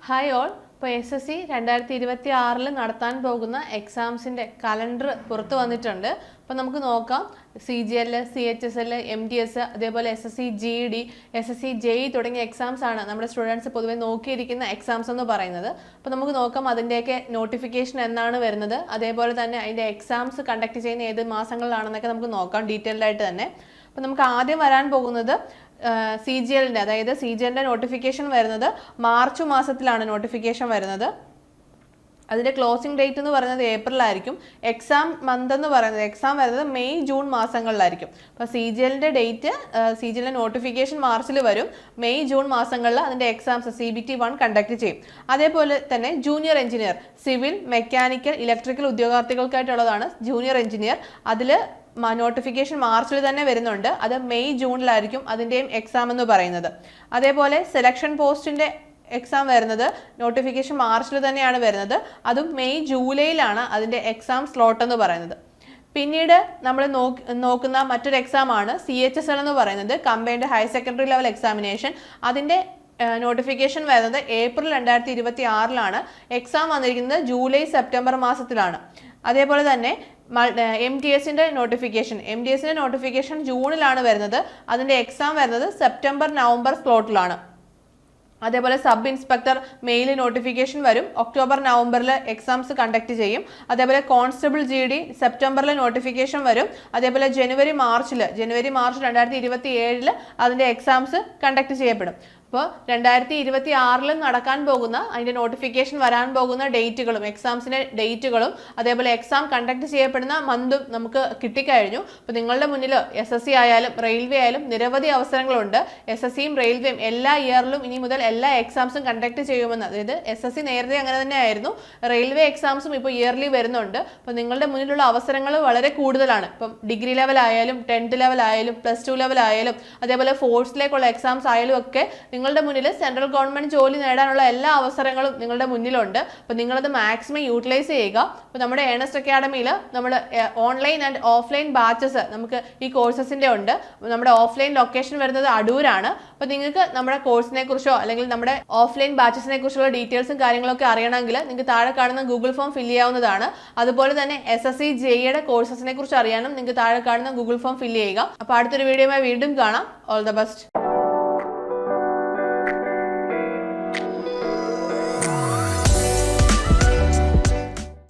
Hi all. ഇപ്പോൾ SSC 2026 നടത്താൻ പോകുന്ന എക്സാംസിൻ്റെ കലണ്ടർ പുറത്തു വന്നിട്ടുണ്ട്. അപ്പോൾ നമുക്ക് നോക്കാം. CGL, CHSL, MTS, അതേപോലെ SSC GD, SSC JE തുടങ്ങിയ എക്സാംസ് ആണ് നമ്മുടെ സ്റ്റുഡൻസ് പൊതുവെ നോക്കിയിരിക്കുന്ന എക്സാംസ് എന്ന് പറയുന്നത്. അപ്പോൾ നമുക്ക് നോക്കാം അതിൻ്റെയൊക്കെ നോട്ടിഫിക്കേഷൻ എന്നാണ് വരുന്നത്, അതേപോലെ തന്നെ അതിൻ്റെ എക്സാംസ് കണ്ടക്ട് ചെയ്യുന്ന ഏത് മാസങ്ങളിലാണെന്നൊക്കെ നമുക്ക് നോക്കാം ഡീറ്റെയിൽഡ് ആയിട്ട് തന്നെ. അപ്പോൾ നമുക്ക് ആദ്യം വരാൻ പോകുന്നത് CGLൻ്റെ, അതായത് CGLൻ്റെ നോട്ടിഫിക്കേഷൻ വരുന്നത് മാർച്ച് മാസത്തിലാണ് നോട്ടിഫിക്കേഷൻ വരുന്നത്. അതിൻ്റെ ക്ലോസിംഗ് ഡേറ്റ് എന്ന് പറയുന്നത് ഏപ്രിലായിരിക്കും. എക്സാം മന്ത് എന്ന് പറയുന്നത് എക്സാം വരുന്നത് മെയ് ജൂൺ മാസങ്ങളിലായിരിക്കും. അപ്പോൾ CGLൻ്റെ ഡേറ്റ്, CGLൻ്റെ നോട്ടിഫിക്കേഷൻ മാർച്ചിൽ വരും. മെയ് ജൂൺ മാസങ്ങളിൽ അതിൻ്റെ എക്സാംസ് CBT 1 കണ്ടക്ട് ചെയ്യും. അതേപോലെ തന്നെ junior engineer, civil, mechanical, electrical ഉദ്യോഗാർത്ഥികൾക്കായിട്ടുള്ളതാണ് ജൂനിയർ എഞ്ചിനീയർ. അതിൽ നോട്ടിഫിക്കേഷൻ മാർച്ചിൽ തന്നെ വരുന്നുണ്ട്. അത് മെയ് ജൂണിലായിരിക്കും അതിൻ്റെയും എക്സാം എന്ന് പറയുന്നത്. അതേപോലെ സെലക്ഷൻ പോസ്റ്റിൻ്റെ എക്സാം വരുന്നത് നോട്ടിഫിക്കേഷൻ മാർച്ചിൽ തന്നെയാണ് വരുന്നത്. അതും മെയ് ജൂലൈയിലാണ് അതിൻ്റെ എക്സാം സ്ലോട്ട് എന്ന് പറയുന്നത്. പിന്നീട് നമ്മൾ നോക്കുന്ന മറ്റൊരു എക്സാമാണ് CHSL എന്ന് പറയുന്നത്, combined higher secondary level examination. അതിൻ്റെ നോട്ടിഫിക്കേഷൻ വരുന്നത് ഏപ്രിൽ 2026 എക്സാം വന്നിരിക്കുന്നത് ജൂലൈ സെപ്റ്റംബർ മാസത്തിലാണ്. അതേപോലെ തന്നെ MTSൻ്റെ നോട്ടിഫിക്കേഷൻ ജൂണിലാണ് വരുന്നത്. അതിൻ്റെ എക്സാം വരുന്നത് സെപ്റ്റംബർ നവംബർ സ്ലോട്ടിലാണ്. അതേപോലെ സബ് ഇൻസ്പെക്ടർ മെയിൽ നോട്ടിഫിക്കേഷൻ വരും, ഒക്ടോബർ നവംബറിൽ എക്സാംസ് കണ്ടക്ട് ചെയ്യും. അതേപോലെ കോൺസ്റ്റബിൾ GD സെപ്റ്റംബറിൽ നോട്ടിഫിക്കേഷൻ വരും. അതേപോലെ ജനുവരി മാർച്ച് 2027 അതിൻ്റെ എക്സാംസ് കണ്ടക്ട് ചെയ്യപ്പെടും. അപ്പോൾ 2026 നടക്കാൻ പോകുന്ന അതിൻ്റെ നോട്ടിഫിക്കേഷൻ വരാൻ പോകുന്ന ഡേറ്റുകളും എക്സാംസിൻ്റെ ഡേറ്റുകളും അതേപോലെ എക്സാം കണ്ടക്ട് ചെയ്യപ്പെടുന്ന മന്തും നമുക്ക് കിട്ടിക്കഴിഞ്ഞു. അപ്പോൾ നിങ്ങളുടെ മുന്നിൽ SSC ആയാലും റെയിൽവേ ആയാലും നിരവധി അവസരങ്ങളുണ്ട്. SSCയും റെയിൽവേയും എല്ലാ ഇയറിലും ഇനി മുതൽ എല്ലാ എക്സാംസും കണ്ടക്ട് ചെയ്യുമെന്ന്, അതായത് SSC നേരത്തെ അങ്ങനെ തന്നെ ആയിരുന്നു, റെയിൽവേ എക്സാംസും ഇപ്പോൾ ഇയർലി വരുന്നുണ്ട്. അപ്പോൾ നിങ്ങളുടെ മുന്നിലുള്ള അവസരങ്ങൾ വളരെ കൂടുതലാണ്. ഇപ്പം ഡിഗ്രി ലെവൽ ആയാലും 10th ലെവൽ ആയാലും +2 ലെവൽ ആയാലും അതേപോലെ ഫോഴ്സിലേക്കുള്ള എക്സാംസ് ആയാലും ഒക്കെ നിങ്ങളുടെ മുന്നിൽ സെൻട്രൽ ഗവൺമെന്റ് ജോലി നേടാനുള്ള എല്ലാ അവസരങ്ങളും നിങ്ങളുടെ മുന്നിലുണ്ട്. അപ്പോൾ നിങ്ങളത് മാക്സിമം യൂട്ടിലൈസ് ചെയ്യുക. അപ്പോൾ നമ്മുടെ ഏണസ്റ്റ് അക്കാഡമിയിൽ നമ്മൾ ഓൺലൈൻ ആൻഡ് ഓഫ്ലൈൻ ബാച്ചസ് നമുക്ക് ഈ കോഴ്സസിൻ്റെ ഉണ്ട്. നമ്മുടെ ഓഫ്ലൈൻ ലൊക്കേഷൻ വരുന്നത് അടൂരാണ്. അപ്പോൾ നിങ്ങൾക്ക് നമ്മുടെ കോഴ്സിനെ കുറിച്ചോ അല്ലെങ്കിൽ നമ്മുടെ ഓഫ്ലൈൻ ബാച്ചസിനെ കുറിച്ചുള്ള ഡീറ്റെയിൽസും കാര്യങ്ങളൊക്കെ അറിയണമെങ്കിൽ നിങ്ങൾക്ക് താഴെ കാണുന്ന ഗൂഗിൾ ഫോം ഫില്ല് ചെയ്യാവുന്നതാണ്. അതുപോലെ തന്നെ SSC JEയുടെ കോഴ്സസിനെ കുറിച്ച് അറിയാനും നിങ്ങൾക്ക് താഴെ കാണുന്ന ഗൂഗിൾ ഫോം ഫില്ല് ചെയ്യുക. അപ്പോൾ അടുത്തൊരു വീഡിയോയുമായി വീണ്ടും കാണാം. All the best.